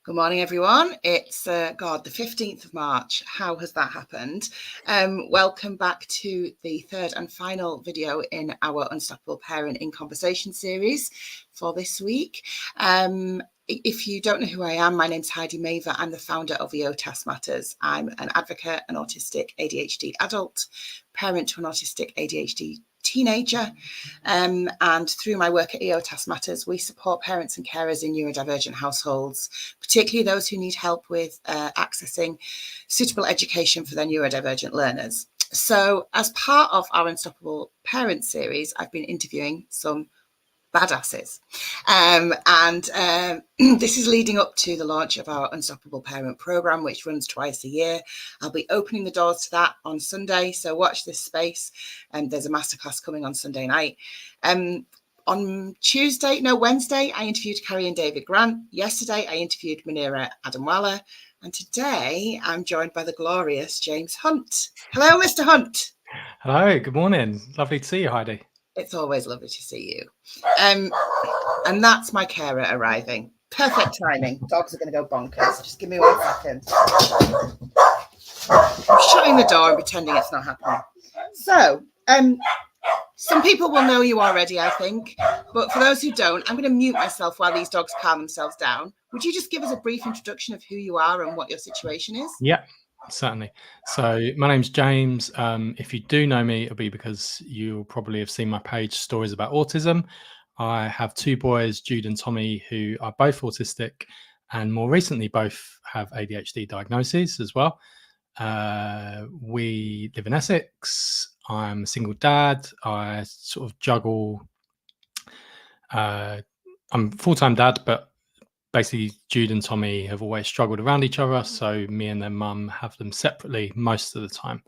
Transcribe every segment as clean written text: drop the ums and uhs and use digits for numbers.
Good morning, everyone. It's the 15th of March. How has that happened? Welcome back to the third and final video in our Unstoppable Parent in Conversation series for this week. If you don't know who I am, my name's Heidi Maver. I'm the founder of EO Test Matters. I'm an advocate, an autistic ADHD adult, parent to an autistic ADHD teenager, and through my work at EO Test Matters, we support parents and carers in neurodivergent households, particularly those who need help with accessing suitable education for their neurodivergent learners. So as part of our Unstoppable Parent series, I've been interviewing some badasses. This is leading up to the launch of our Unstoppable Parent programme, which runs twice a year. I'll be opening the doors to that on Sunday, so watch this space. There's a masterclass coming on Sunday night. On Wednesday, I interviewed Carrie and David Grant. Yesterday, I interviewed Munira Adamwala. And today, I'm joined by the glorious James Hunt. Hello, Mr. Hunt. Hello, good morning. Lovely to see you, Heidi. It's always lovely to see you. And that's my carer arriving. Perfect timing. Dogs are going to go bonkers. Just give me 1 second. I'm shutting the door and pretending it's not happening. So, some people will know you already, I think. But for those who don't, I'm going to mute myself while these dogs calm themselves down. Would you just give us a brief introduction of who you are and what your situation is? Yeah, certainly. So my name's James. If you do know me, it'll be because you'll probably have seen my page, Stories About Autism. I have two boys, Jude and Tommy, who are both autistic and more recently both have ADHD diagnoses as well. We live in Essex. I'm a single dad. I sort of juggle. I'm a full-time dad, but basically Jude and Tommy have always struggled around each other, so me and their mum have them separately most of the time.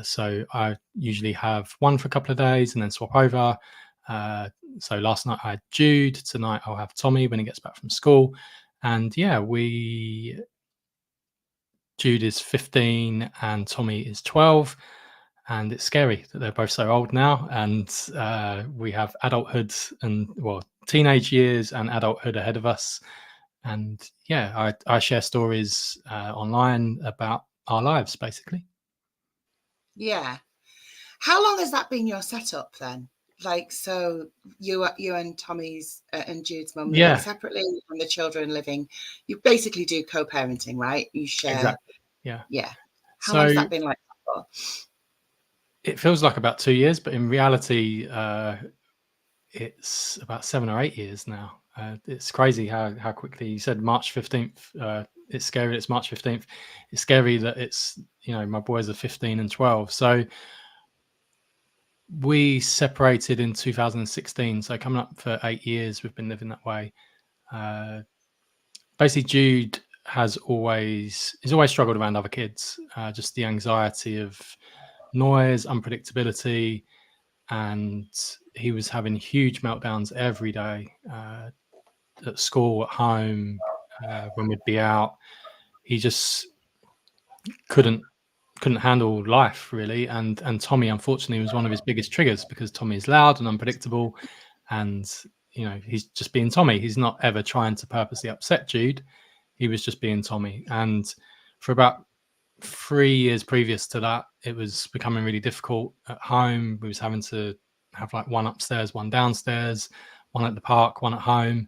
So I usually have one for a couple of days and then swap over. So last night I had Jude, tonight I'll have Tommy when he gets back from school. And yeah, Jude is 15 and Tommy is 12. And it's scary that they're both so old now. And we have adulthood and, teenage years and adulthood ahead of us. And yeah, I share stories online about our lives, basically. Yeah. How long has that been your setup then? Like, so you and Tommy's and Jude's mum living separately, and the children living. You basically do co-parenting, right? You share. Exactly. Yeah. Yeah. How long has that been like that for? It feels like about 2 years, but in reality, it's about 7 or 8 years now. It's crazy how quickly. You said March 15th. It's scary. It's March 15th. It's scary that it's, my boys are 15 and 12. So we separated in 2016. So coming up for 8 years, we've been living that way. Basically, Jude has always struggled around other kids. Just the anxiety of noise, unpredictability, and he was having huge meltdowns every day at school, at home, when we'd be out. He just couldn't handle life, really. And Tommy, unfortunately, was one of his biggest triggers because Tommy is loud and unpredictable, and he's just being Tommy. He's not ever trying to purposely upset Jude. He was just being Tommy. And for about 3 years previous to that, it was becoming really difficult at home. We was having to have like one upstairs, one downstairs, one at the park, one at home,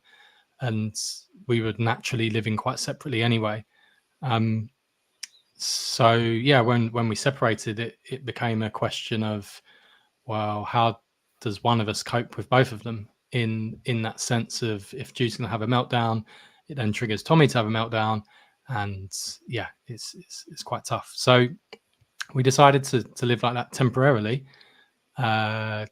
and we were naturally living quite separately anyway. So yeah, when we separated, it became a question of, well, how does one of us cope with both of them in that sense of, if Jude's going to have a meltdown, it then triggers Tommy to have a meltdown. And yeah, it's quite tough. So we decided to live like that temporarily, and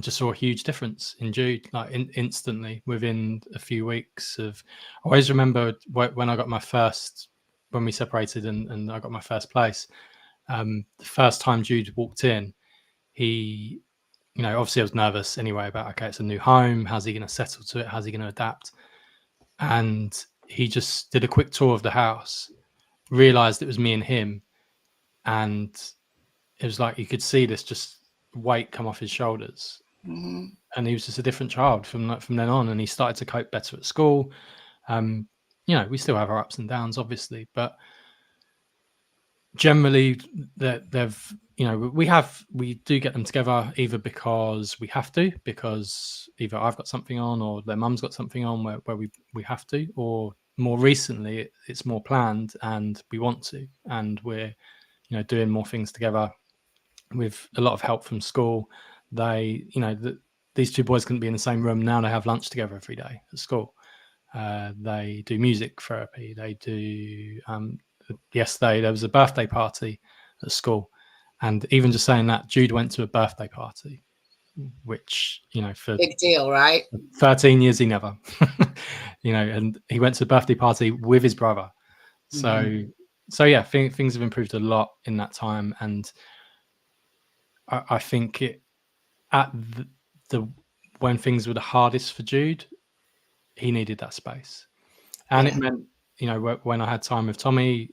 just saw a huge difference in Jude, like instantly within a few weeks of. I always remember when I got my first, when we separated and I got my first place. The first time Jude walked in, he, obviously I was nervous anyway about, okay, it's a new home. How's he going to settle to it? How's he going to adapt? And he just did a quick tour of the house, realized it was me and him. And it was like, you could see this just weight come off his shoulders. And he was just a different child from then on. And he started to cope better at school. we still have our ups and downs, obviously, but generally they've we do get them together either because we have to, because either I've got something on or their mum's got something on where we have to, or more recently it's more planned and we want to, and we're doing more things together with a lot of help from school. They these two boys couldn't be in the same room. Now they have lunch together every day at school. They do music therapy. They do. Yesterday there was a birthday party at school, and even just saying that, Jude went to a birthday party, which for Big deal, right? 13 years he never, and he went to a birthday party with his brother. So yeah, things have improved a lot in that time, and I think it at the when things were the hardest for Jude, he needed that space. And it meant, when I had time with Tommy,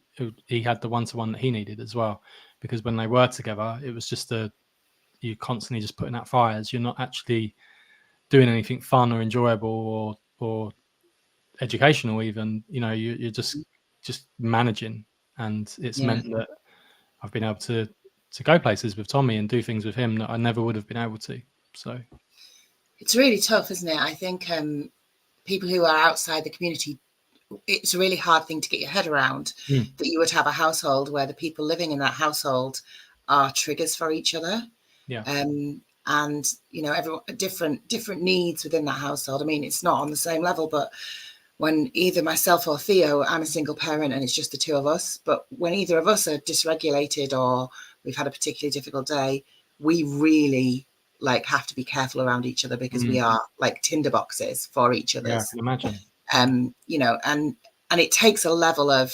he had the one-to-one that he needed as well. Because when they were together, it was just you constantly just putting out fires. You're not actually doing anything fun or enjoyable or educational even. You're just managing. And it's meant that I've been able to go places with Tommy and do things with him that I never would have been able to. So it's really tough, isn't it? I think people who are outside the community, it's a really hard thing to get your head around, that you would have a household where the people living in that household are triggers for each other. Yeah. And everyone different needs within that household. I mean, it's not on the same level, but when either myself or Theo, I'm a single parent and it's just the two of us, but when either of us are dysregulated or we've had a particularly difficult day, we really have to be careful around each other, because we are like tinderboxes for each other's. Yeah, I can imagine. And it takes a level of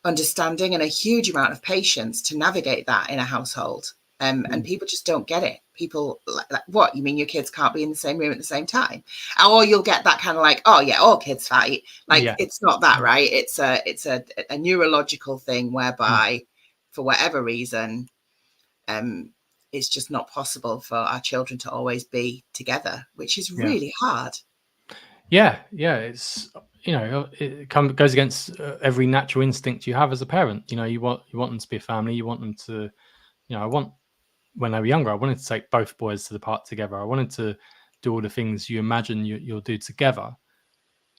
understanding and a huge amount of patience to navigate that in a household. And people just don't get it. People like, what? You mean your kids can't be in the same room at the same time? Or you'll get that kind of like, oh yeah, all kids fight. It's not that, right? It's a neurological thing whereby, for whatever reason, it's just not possible for our children to always be together, which is really hard. Yeah, it's it goes against every natural instinct you have as a parent. You want them to be a family. You want them to, when they were younger, I wanted to take both boys to the park together. I wanted to do all the things you imagine you'll do together.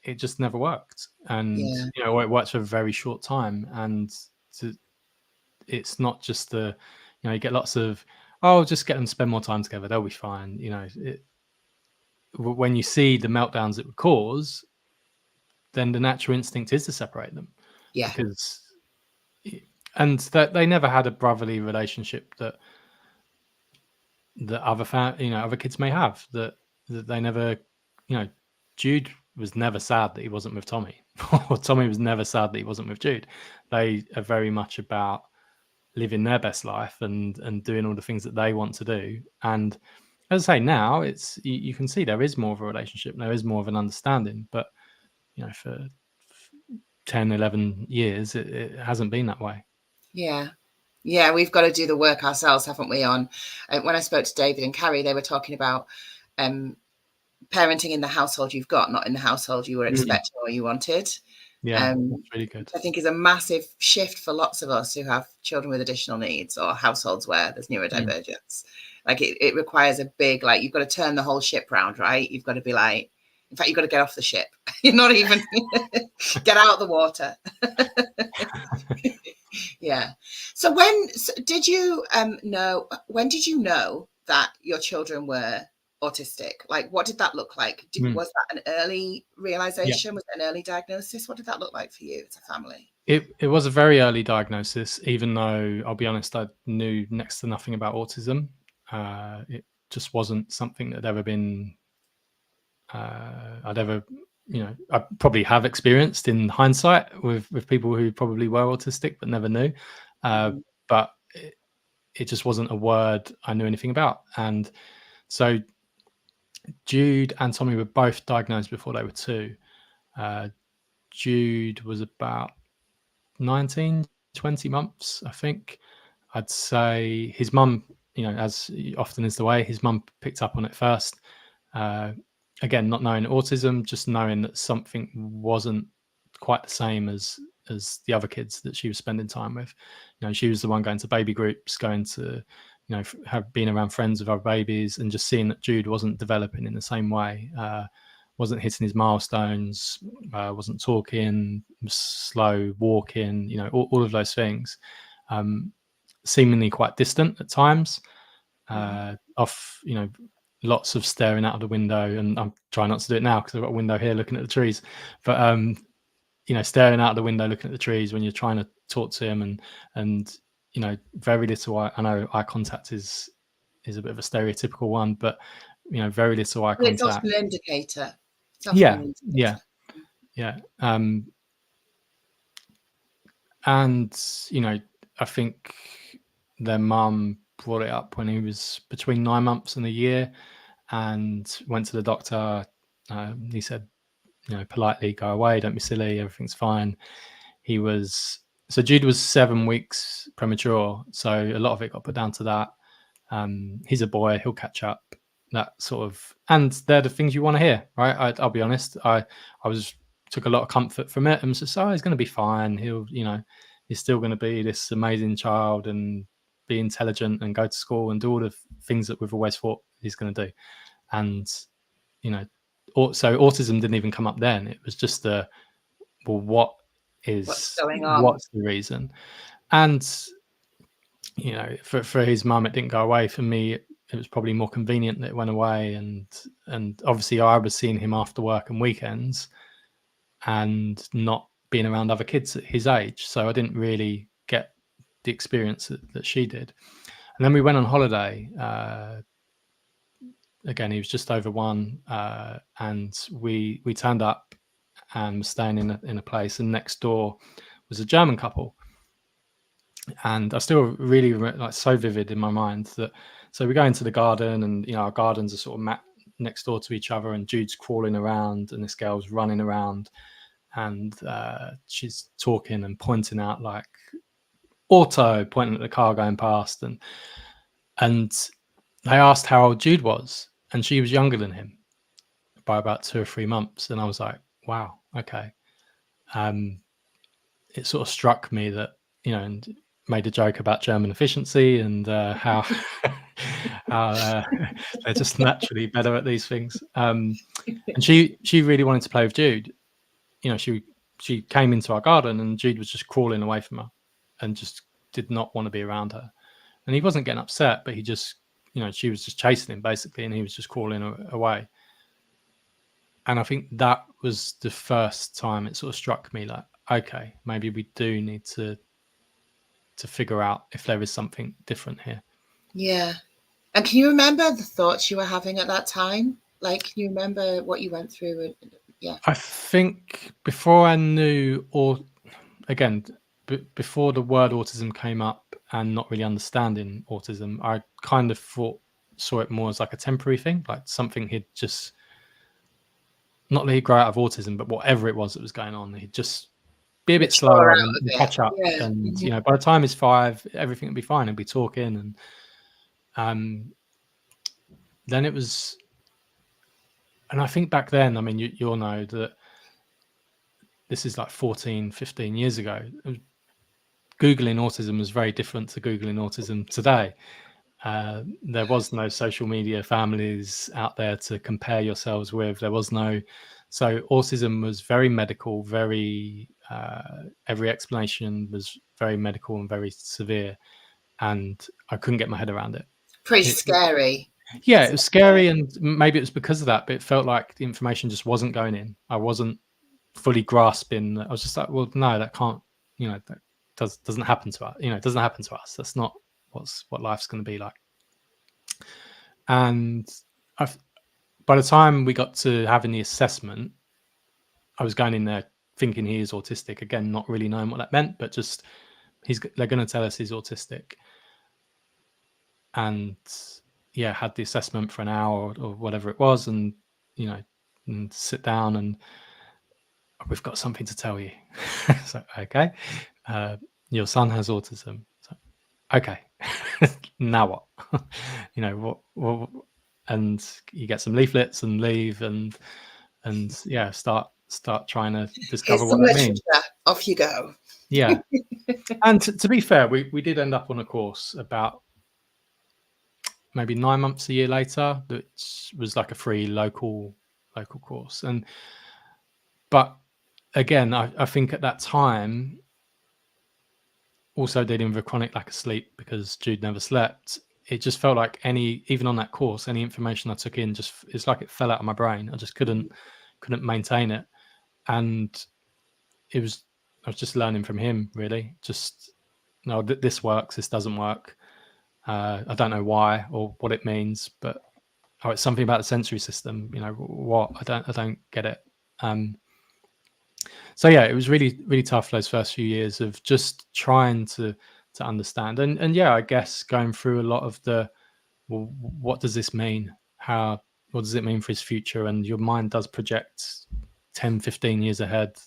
It just never worked, and it worked for a very short time. And it's not just you get lots of, oh, just get them to spend more time together, they'll be fine. When you see the meltdowns it would cause, then the natural instinct is to separate them. Yeah. And that they never had a brotherly relationship that other kids may have, that they never, Jude was never sad that he wasn't with Tommy, or Tommy was never sad that he wasn't with Jude. They are very much about living their best life and doing all the things that they want to do. And as I say, now you can see there is more of a relationship, there is more of an understanding, but for 10, 11 years, it hasn't been that way. Yeah, we've got to do the work ourselves, haven't we? On when I spoke to David and Carrie, they were talking about parenting in the household you've got, not in the household you were expecting or you wanted. Yeah, that's really good. I think is a massive shift for lots of us who have children with additional needs or households where there's neurodivergence. Like it requires a big, you've got to turn the whole ship round, right? You've got to be in fact, you've got to get off the ship. You're not even get out of the water. Yeah. So when did you when did you know that your children were autistic? What did that look like? Was that an early realization? Was it an early diagnosis? What did that look like for you as a family? It was a very early diagnosis, even though I'll be honest, I knew next to nothing about autism. It just wasn't something that had ever been I'd ever, I probably have experienced in hindsight with people who probably were autistic but never knew. But it just wasn't a word I knew anything about. And so Jude and Tommy were both diagnosed before they were 2. Jude was about 19, 20 months, I think. I'd say his mum, as often is the way, his mum picked up on it first. Again, not knowing autism, just knowing that something wasn't quite the same as the other kids that she was spending time with. She was the one going to baby groups, going to have been around friends with other babies, and just seeing that Jude wasn't developing in the same way, wasn't hitting his milestones, wasn't talking, slow walking, all of those things, seemingly quite distant at times, off, lots of staring out of the window, and I'm trying not to do it now because I've got a window here looking at the trees, but staring out of the window looking at the trees when you're trying to talk to him, and very little I know eye contact is a bit of a stereotypical one, but very little eye It's contact. often an indicator. Yeah. And I think their mum brought it up when he was between 9 months and a year, and went to the doctor. He said, politely, go away, don't be silly, everything's fine. So Jude was 7 weeks premature, so a lot of it got put down to that. He's a boy, he'll catch up, that sort of, and they're the things you want to hear, right? I'll be honest, I took a lot of comfort from it, and was just, he's going to be fine, he's still going to be this amazing child and be intelligent and go to school and do all the things that we've always thought he's going to do. And so autism didn't even come up then. It was just what's going on, what's the reason? And for his mum it didn't go away. For me, it was probably more convenient that it went away, and obviously I was seeing him after work and weekends and not being around other kids at his age, so I didn't really get the experience that she did. And then we went on holiday. Again, he was just over 1, and we turned up and were staying in a place, and next door was a German couple. And I still really so vivid in my mind that, so we go into the garden, and our gardens are sort of next door to each other, and Jude's crawling around and this girl's running around, and she's talking and pointing out like auto, pointing at the car going past, and they asked how old Jude was, and she was younger than him by about 2 or 3 months. And I was like, wow, okay. It sort of struck me that, and made a joke about German efficiency and how they're just naturally better at these things. And she really wanted to play with Jude. She came into our garden, and Jude was just crawling away from her and just did not want to be around her. And he wasn't getting upset, but he just, she was just chasing him basically, and he was just crawling away. And I think that was the first time it sort of struck me like, okay, maybe we do need to figure out if there is something different here. Yeah. And can you remember the thoughts you were having at that time? Like, can you remember what you went through? Yeah. I think before I knew, or again, before the word autism came up and not really understanding autism, I kind of saw it more as like a temporary thing, like something he'd just, not that he'd grow out of autism, but whatever it was that was going on, he'd just be a bit slower and catch up. Yeah. And by the time he's 5, everything would be fine. He'd be talking, and then it was, and I think back then, I mean, you'll know that this is like 14, 15 years ago. Googling autism was very different to Googling autism today. There was no social media families out there to compare yourselves with. There was no, so autism was very medical, very, every explanation was very medical and very severe, and I couldn't get my head around it. Pretty scary. Yeah, it was scary, and maybe it was because of that, but it felt like the information just wasn't going in. I wasn't fully grasping. I was just like, well, no, that can't, that doesn't happen to us. It doesn't happen to us. That's not what life's going to be like. And by the time we got to having the assessment, I was going in there thinking he is autistic. Again, not really knowing what that meant, but just they're going to tell us he's autistic. And yeah, had the assessment for an hour or whatever it was, and and sit down, and we've got something to tell you. So, okay, your son has autism. So, okay, now what? what? And you get some leaflets and leave, and yeah, start start trying to discover Here's what some that means. literature. Off you go. Yeah. And to be fair, we did end up on a course about maybe 9 months, a year later, that was like a free local course. But again, I think at that time, also dealing with a chronic lack of sleep because Jude never slept, it just felt like even on that course, any information I took in, just it's like it fell out of my brain. I just couldn't maintain it. And I was just learning from him, really. Just, no, this works, this doesn't work. I don't know why or what it means, but it's something about the sensory system. What? I don't get it. So yeah, it was really, really tough those first few years of just trying to understand. And yeah, I guess going through a lot of well, what does this mean? What does it mean for his future? And your mind does project 10, 15 years ahead.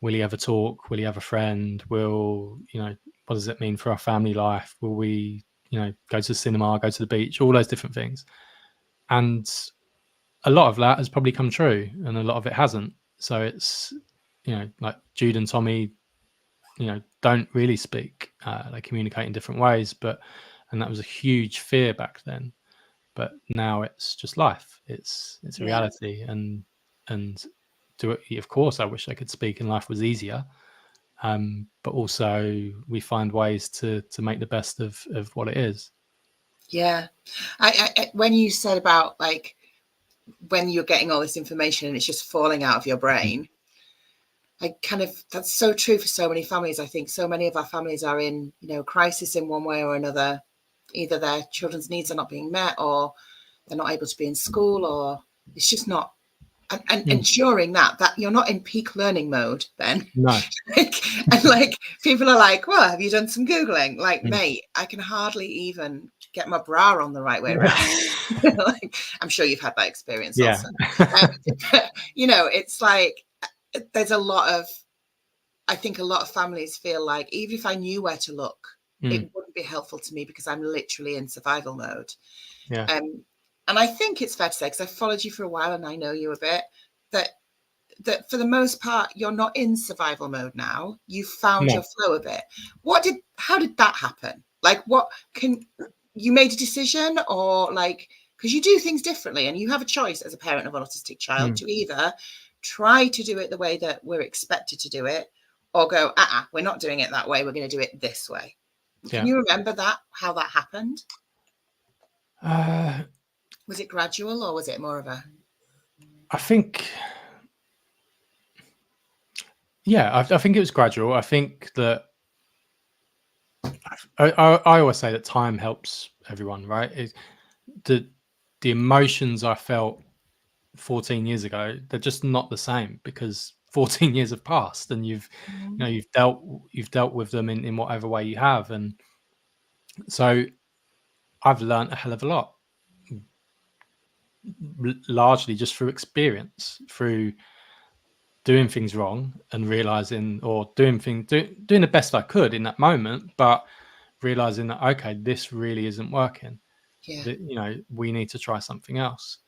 Will he ever talk? Will he have a friend? What does it mean for our family life? Will we, go to the cinema, go to the beach, all those different things. And a lot of that has probably come true and a lot of it hasn't. So it's, like Jude and Tommy, don't really speak. They communicate in different ways, and that was a huge fear back then. But now it's just life. It's a reality. And of course, I wish I could speak and life was easier. But also we find ways to make the best of what it is. Yeah. I when you said about like when you're getting all this information and it's just falling out of your brain, that's so true for so many families. I think so many of our families are in, crisis in one way or another. Either their children's needs are not being met, or they're not able to be in school, or it's just not. And ensuring that you're not in peak learning mode then. No. and people are like, well, have you done some Googling? Like, mate, I can hardly even get my bra on the right way around. I'm sure you've had that experience also. It's like there's I think a lot of families feel like even if I knew where to look, it wouldn't be helpful to me because I'm literally in survival mode. Yeah. And I think it's fair to say, because I've followed you for a while and I know you a bit, that for the most part, you're not in survival mode now. You've found your flow a bit. How did that happen? Like, you made a decision, or because you do things differently and you have a choice as a parent of an autistic child to either try to do it the way that we're expected to do it, or go, we're not doing it that way. We're going to do it this way. Can you remember how that happened? Was it gradual or was it more of a... I think, I think it was gradual. I think that I always say that time helps everyone, right? The emotions I felt 14 years ago, they're just not the same because 14 years have passed and you've dealt with them in whatever way you have. And so I've learned a hell of a lot, largely just through experience, through doing things wrong and realizing, or doing the best I could in that moment, but realizing that, okay, this really isn't working. That, we need to try something else.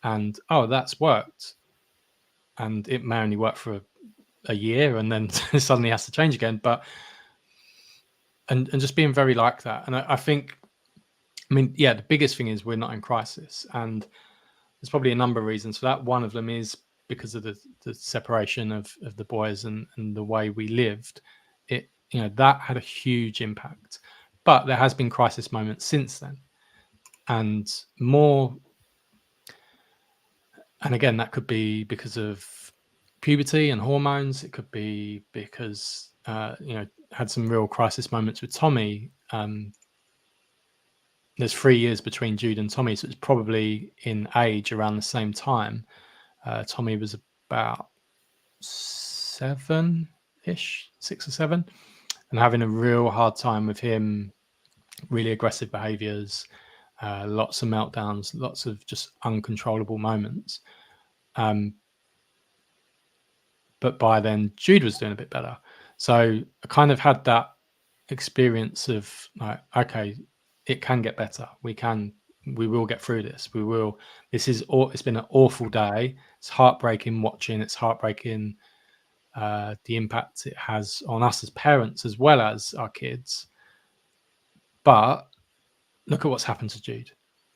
And that's worked. And it may only work for a year and then suddenly has to change again. But and just being very like that. And I think, the biggest thing is we're not in crisis. And there's probably a number of reasons for that. One of them is because of the separation of the boys and the way we lived. That had a huge impact. But there has been crisis moments since then. And more, and again, that could be because of puberty and hormones. It could be because had some real crisis moments with Tommy. There's 3 years between Jude and Tommy, so it's probably in age around the same time. Tommy was about 7-ish, 6 or 7, and having a real hard time with him. Really aggressive behaviors, lots of meltdowns, lots of just uncontrollable moments. But by then, Jude was doing a bit better. So I kind of had that experience of like, okay, it can get better. We can we will get through this. It's been an awful day. It's heartbreaking watching. It's heartbreaking the impact it has on us as parents as well as our kids. But look at what's happened to Jude.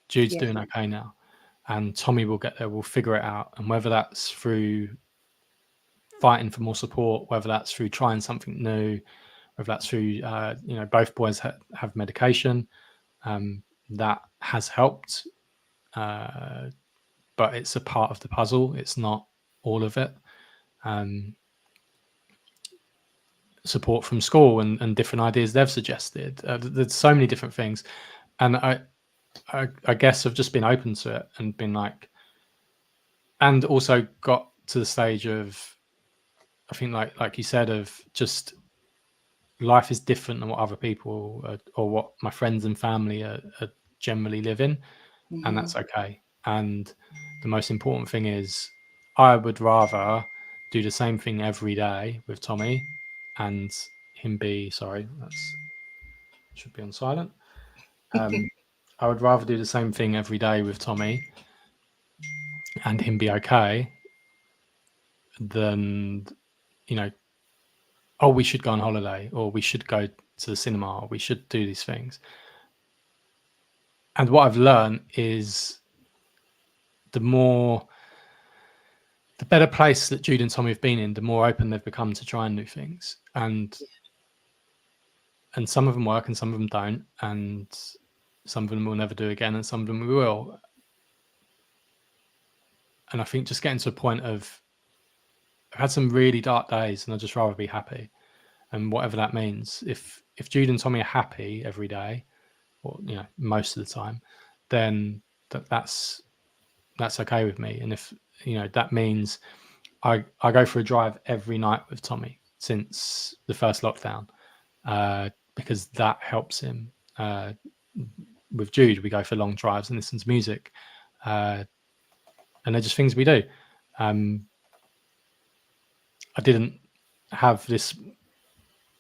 Jude's Yeah. doing okay now, and Tommy will get there. We'll figure it out, and whether that's through fighting for more support, whether that's through trying something new, whether that's through both boys have medication, that has helped, but it's a part of the puzzle. It's not all of it. Support from school and different ideas they've suggested. There's so many different things, and I guess I've just been open to it and been like, and also got to the stage of, I think like you said, of just life is different than what other people or what my friends and family are generally living, and that's okay. And the most important thing is, I would rather do the same thing every day with Tommy and him be, sorry, that's should be on silent. I would rather do the same thing every day with Tommy and him be okay than, oh, we should go on holiday, or we should go to the cinema, or we should do these things. And what I've learned is the better place that Jude and Tommy have been in, the more open they've become to trying new things. And some of them work and some of them don't. And some of them we'll never do again and some of them we will. And I think just getting to a point of, I've had some really dark days and I'd just rather be happy. And whatever that means, if Jude and Tommy are happy every day, or most of the time, then that's okay with me. And if that means I go for a drive every night with Tommy since the first lockdown, because that helps him. With Jude, we go for long drives and listen to music, and they're just things we do. I didn't have this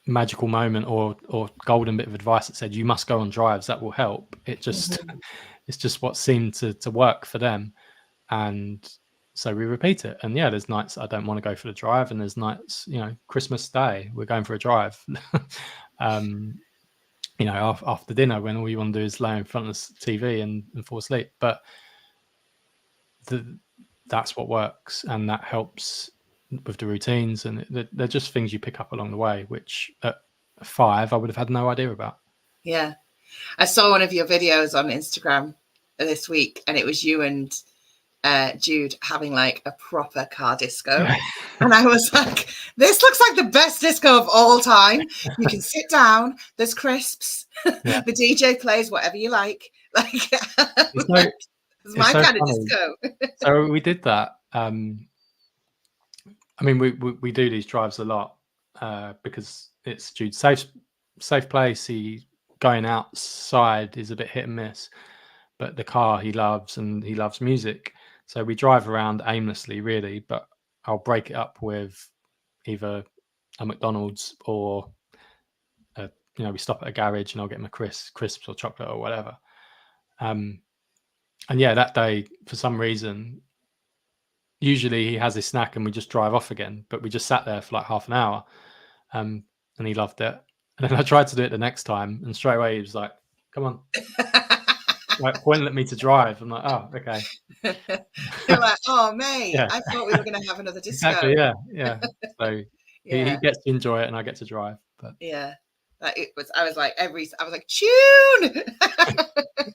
magical moment or golden bit of advice that said you must go on drives, that will help. It just it's just what seemed to work for them, and so we repeat it. And there's nights I don't want to go for the drive, and there's nights, Christmas Day we're going for a drive. After dinner, when all you want to do is lay in front of the TV and fall asleep. But that's what works, and that helps with the routines, and they're just things you pick up along the way, which at 5 I would have had no idea about. Yeah. I saw one of your videos on Instagram this week, and it was you and Jude having like a proper car disco. And I was like, this looks like the best disco of all time. You can sit down, there's crisps, the DJ plays whatever you like. Like, it's my kind of disco. So we did that. I mean, we do these drives a lot because it's Jude's safe place. He going outside is a bit hit and miss, but the car he loves, and he loves music. So we drive around aimlessly, really, but I'll break it up with either a McDonald's or we stop at a garage and I'll get him a crisps or chocolate or whatever. And that day, for some reason, usually he has his snack and we just drive off again, but we just sat there for like half an hour, and he loved it. And then I tried to do it the next time, and straight away he was like, come on. Like, pointing at me to drive. I'm like, oh, okay. You're like, oh, mate, I thought we were going to have another disco. Exactly, yeah. So he gets to enjoy it and I get to drive. But I was like, tune.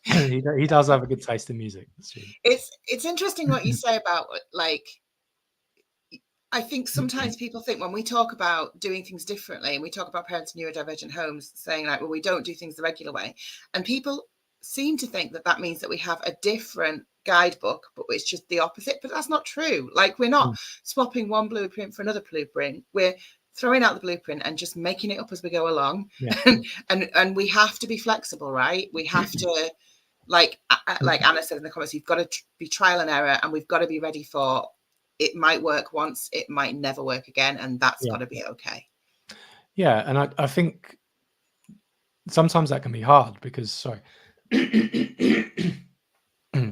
He does have a good taste in music. It's interesting what you say about, like, I think sometimes people think when we talk about doing things differently, and we talk about parents in neurodivergent homes saying like, well, we don't do things the regular way, and people seem to think that means that we have a different guidebook, but it's just the opposite. But that's not true. Like, we're not swapping one blueprint for another blueprint. We're throwing out the blueprint and just making it up as we go along. And we have to be flexible, right? We have to, like Anna said in the comments, you've got to be trial and error, and we've got to be ready for it might work once, it might never work again, and that's got to be okay. Yeah, and I think sometimes that can be hard because, sorry,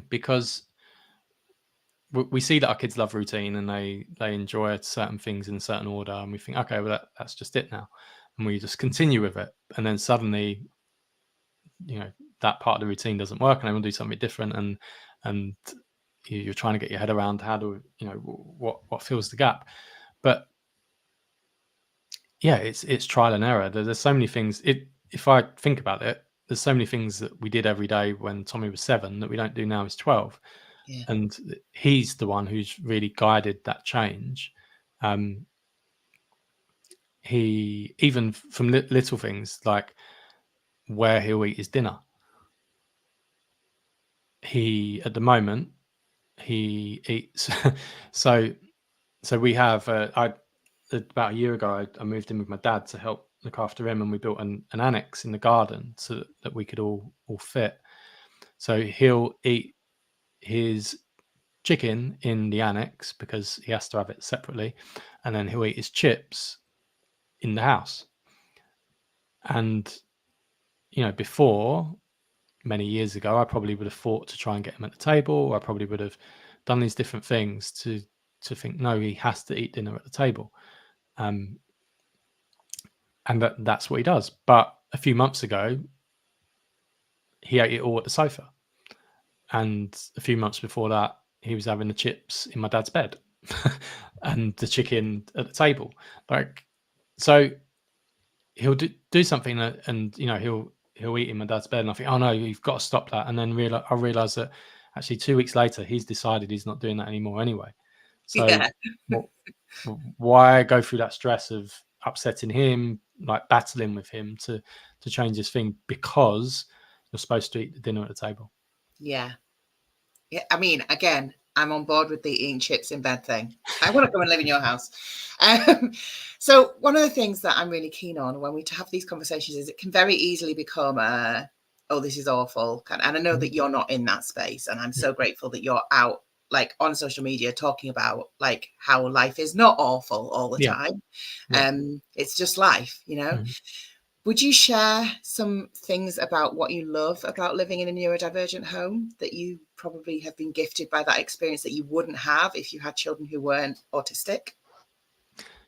because we see that our kids love routine and they enjoy certain things in a certain order, and we think, okay, well that's just it now, and we just continue with it, and then suddenly, that part of the routine doesn't work, and they want to do something different, and you're trying to get your head around how to, what fills the gap. But yeah, it's trial and error. There's so many things. If I think about it, there's so many things that we did every day when Tommy was 7 that we don't do now he's 12. Yeah. And he's the one who's really guided that change. He, even from little things like where he'll eat his dinner, at the moment he eats so we have about a year ago I moved in with my dad to help look after him, and we built an annex in the garden so that we could all fit. So he'll eat his chicken in the annex because he has to have it separately, and then he'll eat his chips in the house. And before, many years ago, I probably would have fought to try and get him at the table, or I probably would have done these different things to think, no, he has to eat dinner at the table. And that's what he does. But a few months ago, he ate it all at the sofa. And a few months before that, he was having the chips in my dad's bed and the chicken at the table. So he'll do something and he'll eat in my dad's bed, and I think, oh no, you've got to stop that. And then I realize that actually 2 weeks later, he's decided he's not doing that anymore anyway. So Yeah. why go through that stress of upsetting him, like battling with him to change this thing, because you're supposed to eat the dinner at the table? Yeah. Yeah. I mean, again, I'm on board with the eating chips in bed thing. I want to come and live in your house. So one of the things that I'm really keen on when we have these conversations is it can very easily become oh, this is awful. And I know that you're not in that space, and I'm so grateful that you're out like on social media talking about like how life is not awful all the time. It's just life, Would you share some things about what you love about living in a neurodivergent home that you probably have been gifted by that experience that you wouldn't have if you had children who weren't autistic?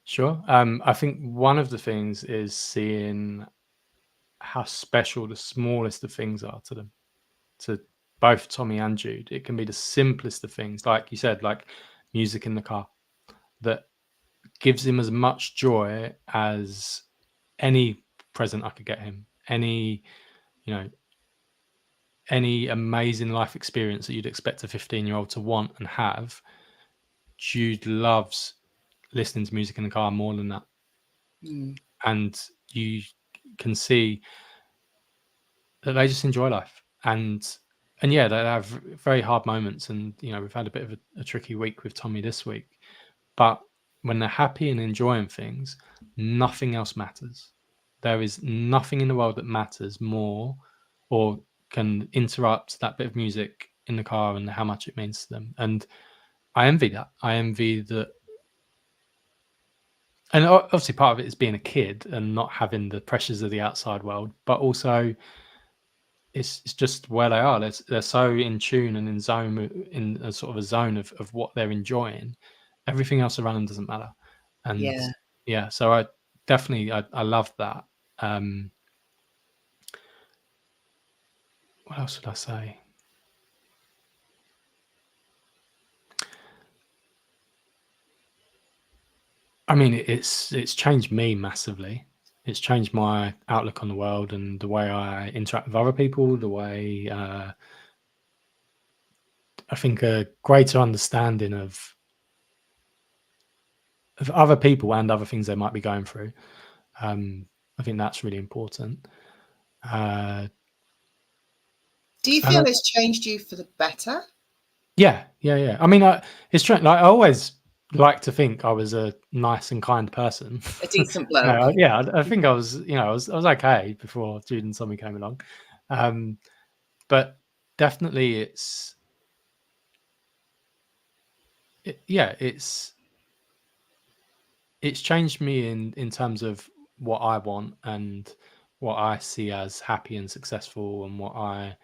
Sure. I think one of the things is seeing how special the smallest of things are to them, to both Tommy and Jude. It can be the simplest of things, like you said, like music in the car, that gives him as much joy as any present I could get him, any amazing life experience that you'd expect a 15-year-old to want and have. Jude loves listening to music in the car more than that. And you can see that they just enjoy life, and yeah, they have very hard moments, and we've had a bit of a tricky week with Tommy this week, but when they're happy and enjoying things, nothing else matters. There is nothing in the world that matters more or can interrupt that bit of music in the car and how much it means to them. And I envy that. I envy that. And obviously part of it is being a kid and not having the pressures of the outside world, but also it's just where they are. They're so in tune and in a sort of a zone of what they're enjoying. Everything else around them doesn't matter. And Yeah. so I definitely I love that. What else would I say? I mean, it's changed me massively. It's changed my outlook on the world and the way I interact with other people, the way I think a greater understanding of other people and other things they might be going through. I think that's really important. Do you feel it's changed you for the better? Yeah. I mean, it's true. Like, I always like to think I was a nice and kind person. A decent bloke. Yeah, I think I was. I was okay before Jude and Tommy came along, but definitely it's changed me in terms of what I want and what I see as happy and successful, and what I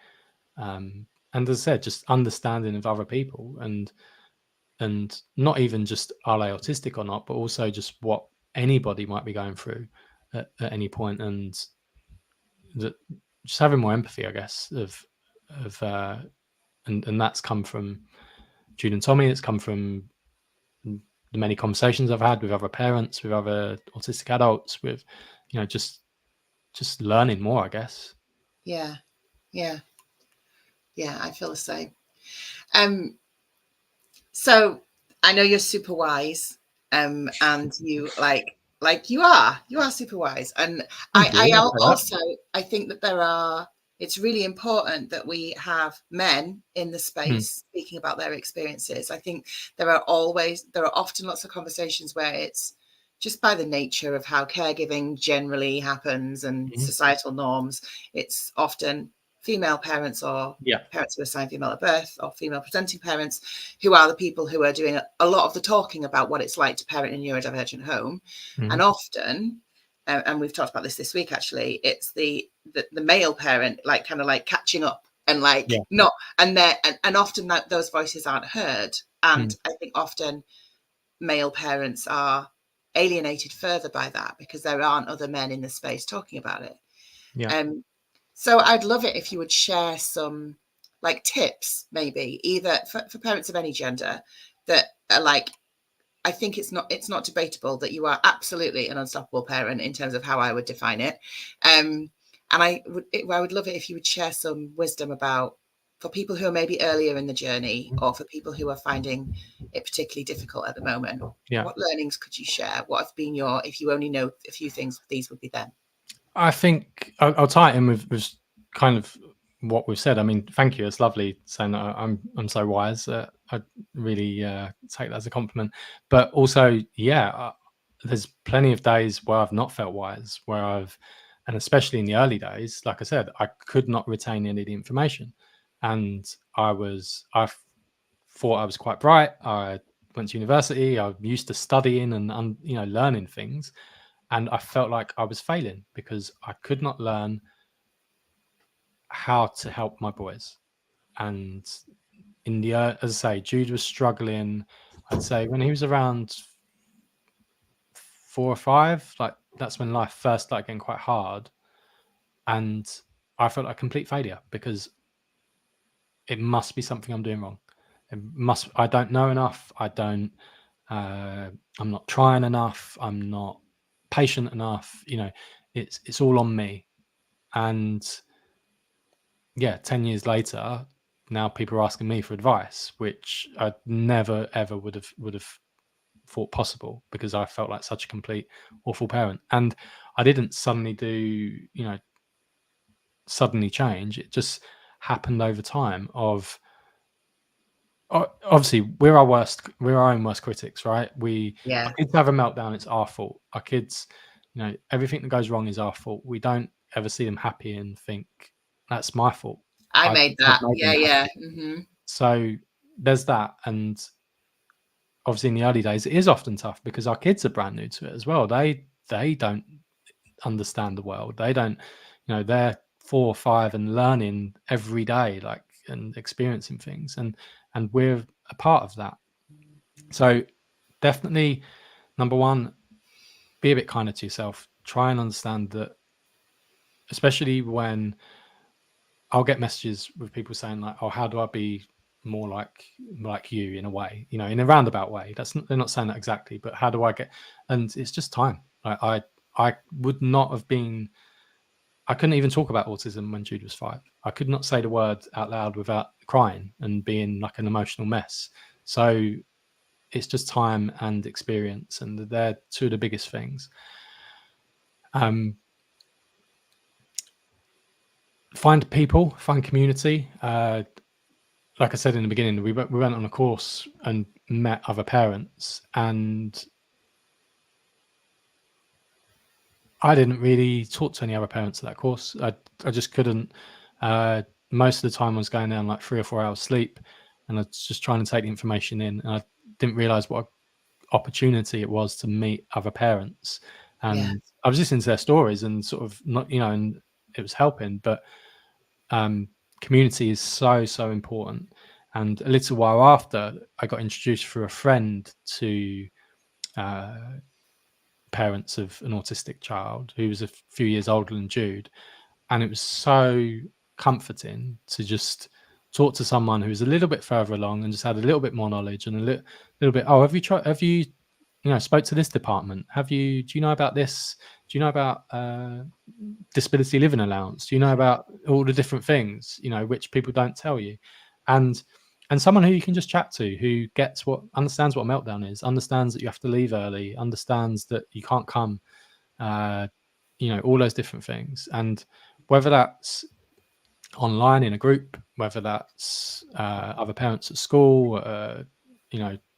and as I said, just understanding of other people, and not even just are they autistic or not, but also just what anybody might be going through at any point, and that just having more empathy, I guess, of and that's come from Jude and Tommy. It's come from the many conversations I've had with other parents, with other autistic adults, with just learning more, I guess. Yeah, yeah, yeah. I feel the same. Um, so I know you're super wise, and you you are super wise, and Thank you. I say that. also I think that it's really important that we have men in the Mm, space speaking about their experiences. I think there are often lots of conversations where it's just by the nature of how caregiving generally happens and mhm. societal norms, it's often female parents or Yeah. parents who are assigned female at birth or female presenting parents who are the people who are doing a lot of the talking about what it's like to parent in a neurodivergent home. Mhm. And often, and we've talked about this week actually, it's the male parent kind of catching up and Yeah. not, and often those voices aren't heard. And Mm, I think often male parents are alienated further by that because there aren't other men in the space talking about it. yeah. Um, so I'd love it if you would share some tips, maybe either for parents of any gender that are I think it's not debatable that you are absolutely an unstoppable parent in terms of how I would define it. And I would love it if you would share some wisdom about for people who are maybe earlier in the journey Mhm. or for people who are finding it particularly difficult at the moment. Yeah. What learnings could you share? What have been if you only know a few things, these would be them. I think I'll tie it in with kind of what we've said. I mean, thank you. It's lovely saying that I'm so wise. I really take that as a compliment. But also, yeah, there's plenty of days where I've not felt wise, and especially in the early days, like I said, I could not retain any of the information, and I thought I was quite bright. I went to university. I used to studying and learning things, and I felt like I was failing because I could not learn how to help my boys. And as I say, Jude was struggling. I'd say when he was around 4 or 5, like that's when life first started getting quite hard, and I felt like a complete failure because it must be something I'm doing wrong. I don't know enough. I'm not trying enough. I'm not patient enough. It's all on me. And yeah, 10 years later, now people are asking me for advice, which I never ever would have thought possible because I felt like such a complete awful parent. And I didn't suddenly change. It just happened over time of obviously we're our own worst critics, right? Our Yeah, kids have a meltdown, it's our fault. Our kids, everything that goes wrong is our fault. We don't ever see them happy and think that's my fault. I I've, made I've that. made them Yeah, happy. yeah. So there's that. And obviously in the early days it is often tough because our kids are brand new to it as well. They don't understand the world. They don't, they're 4 or 5 and learning every day, and experiencing things, and we're a part of that. So definitely, number one, be a bit kinder to yourself. Try and understand that, especially when I'll get messages with people saying like, "Oh, how do I be more like you in a way, in a roundabout way?" They're not saying that exactly, but how do I get? And it's just time. I would not have been. I couldn't even talk about autism when Jude was 5. I could not say the word out loud without crying and being like an emotional mess. So it's just time and experience, and they're two of the biggest things. Um, find people, find community. Like I said in the beginning, we went on a course and met other parents, and I didn't really talk to any other parents at that course. I just couldn't. Most of the time, I was going down like 3 or 4 hours sleep, and I was just trying to take the information in, and I didn't realize what opportunity it was to meet other parents. Yeah. And I was listening to their stories and sort of not, and it was helping. But community is so important. And a little while after, I got introduced through a friend to parents of an autistic child who was a few years older than Jude. And it was so comforting to just talk to someone who was a little bit further along and just had a little bit more knowledge and a little bit, oh, have you spoke to this department? Do you know about this? Do you know about disability living allowance? Do you know about all the different things, which people don't tell you? And someone who you can just chat to, who understands what a meltdown is, understands that you have to leave early, understands that you can't come, all those different things. And whether that's online in a group, whether that's other parents at school,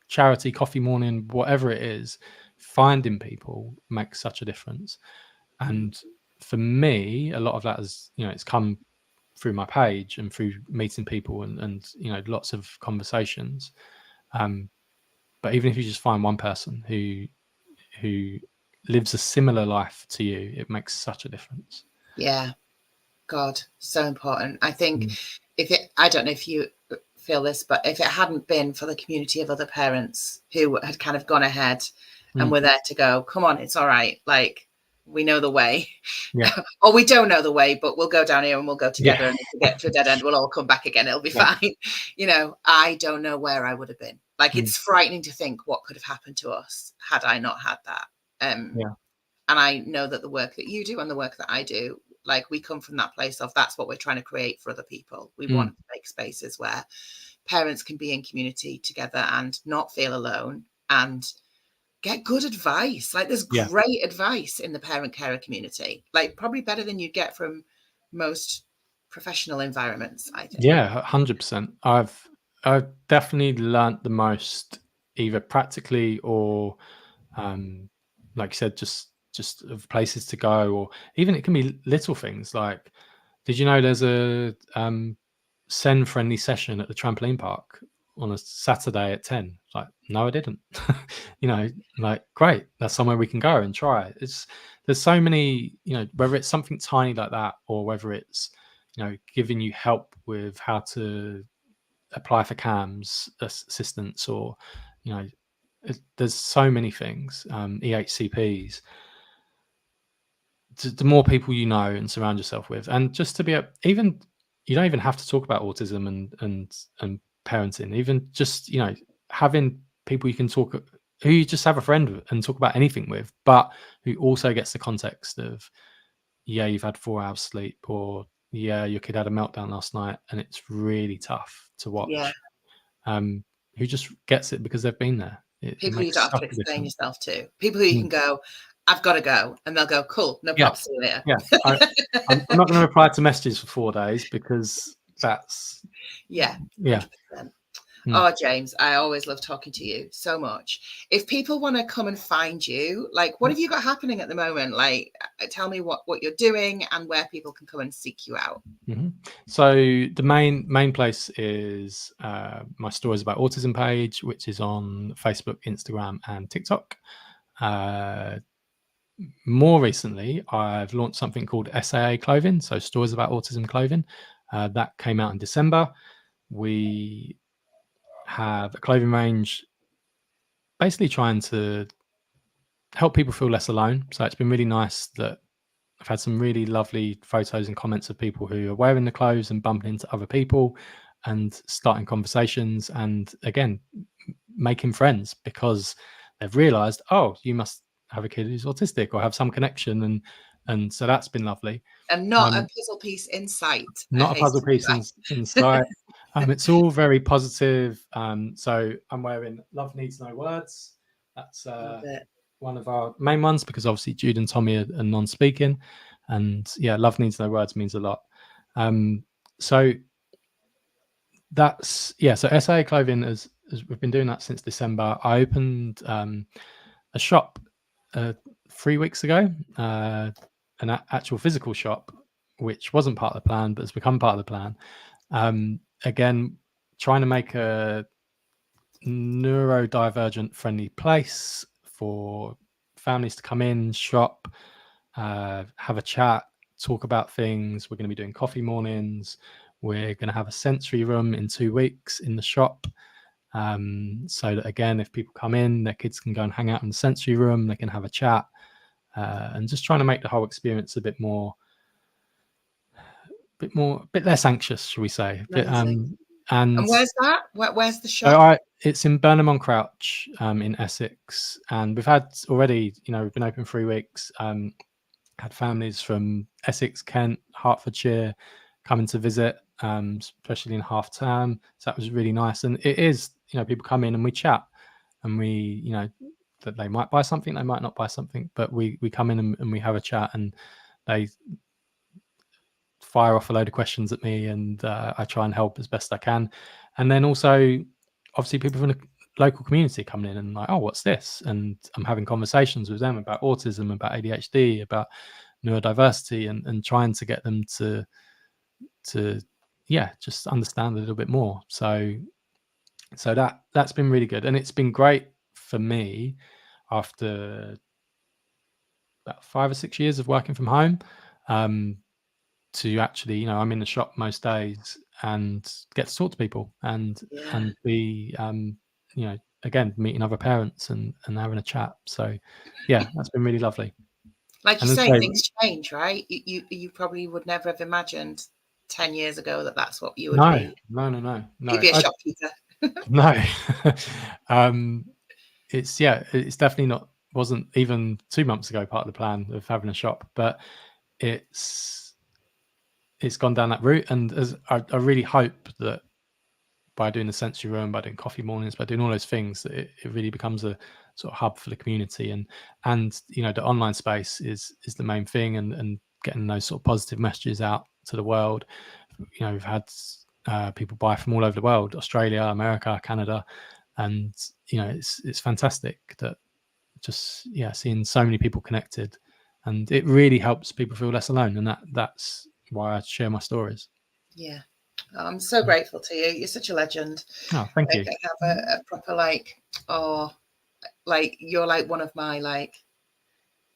charity coffee morning, whatever it is, finding people makes such a difference. And for me, a lot of that is, it's come through my page and through meeting people and lots of conversations. But even if you just find one person who lives a similar life to you, it makes such a difference. Yeah. God, so important. I think I don't know if you feel this, but if it hadn't been for the community of other parents who had kind of gone ahead and were there to go, come on, it's all right. Like, we know the way. Yeah. Or we don't know the way, but we'll go down here and we'll go together. And if we get to a dead end, we'll all come back again. It'll be fine. I don't know where I would have been. Like, it's frightening to think what could have happened to us had I not had that. And I know that the work that you do and the work that I do, like, we come from that place of that's what we're trying to create for other people. We want to make spaces where parents can be in community together and not feel alone and get good advice. Like, there's great advice in the parent carer community, like probably better than you'd get from most professional environments, I think. Yeah, 100%. I've definitely learnt the most, either practically or like you said, just of places to go, or even it can be little things like, did you know there's a Sen friendly session at the trampoline park on a Saturday at 10? Like, no, I didn't. Like, great, that's somewhere we can go and try. There's so many, whether it's something tiny like that, or whether it's, giving you help with how to apply for CAMS assistance, or, there's so many things, EHCPs. The more people you know and surround yourself with, and just to be even, you don't even have to talk about autism and parenting. Even just having people you can talk, who you just have a friend with and talk about anything with, but who also gets the context of, yeah, you've had 4 hours sleep, or yeah, your kid had a meltdown last night and it's really tough to watch. Who just gets it because they've been there. It People you don't makes have such to a explain difference. yourself to. People who you can go, I've got to go, and they'll go, cool, no problem, see you later. Yeah, I'm not going to reply to messages for 4 days because that's 100%. Oh, James, I always love talking to you so much. If people want to come and find you, like, what have you got happening at the moment? Like, tell me what you're doing and where people can come and seek you out. So the main place is my Stories About Autism page, which is on Facebook, Instagram, and TikTok. More recently, I've launched something called SAA Clothing, so Stories About Autism clothing. That came out in December. We have a clothing range basically trying to help people feel less alone. So it's been really nice that I've had some really lovely photos and comments of people who are wearing the clothes and bumping into other people and starting conversations, and again, making friends because they've realized, oh, you must have a kid who's autistic or have some connection. And so that's been lovely. And not a puzzle piece in sight. Not a puzzle piece in sight. It's all very positive. So I'm wearing Love Needs No Words. That's one of our main ones, because obviously Jude and Tommy are non-speaking, and yeah, Love Needs No Words means a lot. So that's so SAA Clothing is we've been doing that since December. I opened a shop 3 weeks ago, an actual physical shop, which wasn't part of the plan but has become part of the plan. Again, trying to make a neurodivergent friendly place for families to come in, shop, have a chat, talk about things. We're going to be doing coffee mornings. We're going to have a sensory room in 2 weeks in the shop. So that, again, if people come in, their kids can go and hang out in the sensory room, they can have a chat, and just trying to make the whole experience a bit less anxious, shall we say. Amazing. And And where's that? Where's the so shop? it's in Burnham on Crouch, in Essex, and we've had already, we've been open 3 weeks. Had families from Essex, Kent, Hertfordshire coming to visit, especially in half term. So that was really nice. And it is, people come in and we chat, and we, that they might buy something, they might not buy something, but we come in and we have a chat, and they fire off a load of questions at me, and I try and help as best I can. And then also, obviously, people from the local community coming in and like, oh, what's this? And I'm having conversations with them about autism, about ADHD, about neurodiversity, and trying to get them to just understand a little bit more. So that's been really good, and it's been great for me after about 5 or 6 years of working from home, to actually, I'm in the shop most days and get to talk to people and be, again, meeting other parents and having a chat. So yeah, that's been really lovely. Like you And say, things change, right? You probably would never have imagined 10 years ago that that's what you would be. No. You'd be a shopkeeper. No. It's definitely wasn't even 2 months ago part of the plan of having a shop, but it's gone down that route. And as I really hope that by doing the sensory room, by doing coffee mornings, by doing all those things, that it really becomes a sort of hub for the community. And the online space is the main thing, and getting those sort of positive messages out to the world. We've had people buy from all over the world: Australia, America, Canada, and it's fantastic that just seeing so many people connected, and it really helps people feel less alone. And that's why I share my stories. Yeah. I'm so grateful to you. You're such a legend. Oh, thank you. I have a proper you're like one of my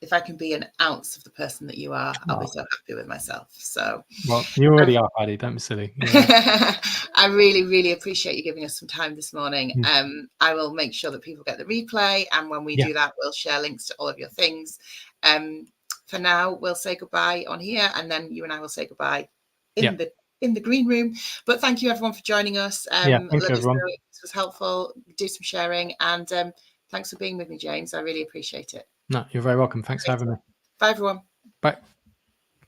if I can be an ounce of the person that you are, I'll be so happy with myself. So, well, you already are, Paddy. Don't be silly. I really, really appreciate you giving us some time this morning. I will make sure that people get the replay, and when we do that, we'll share links to all of your things. For now, we'll say goodbye on here, and then you and I will say goodbye in the green room. But thank you, everyone, for joining us. Thank you, everyone. This was helpful. Do some sharing, and thanks for being with me, James. I really appreciate it. No, you're very welcome. Thanks for having me. Bye, everyone. Bye.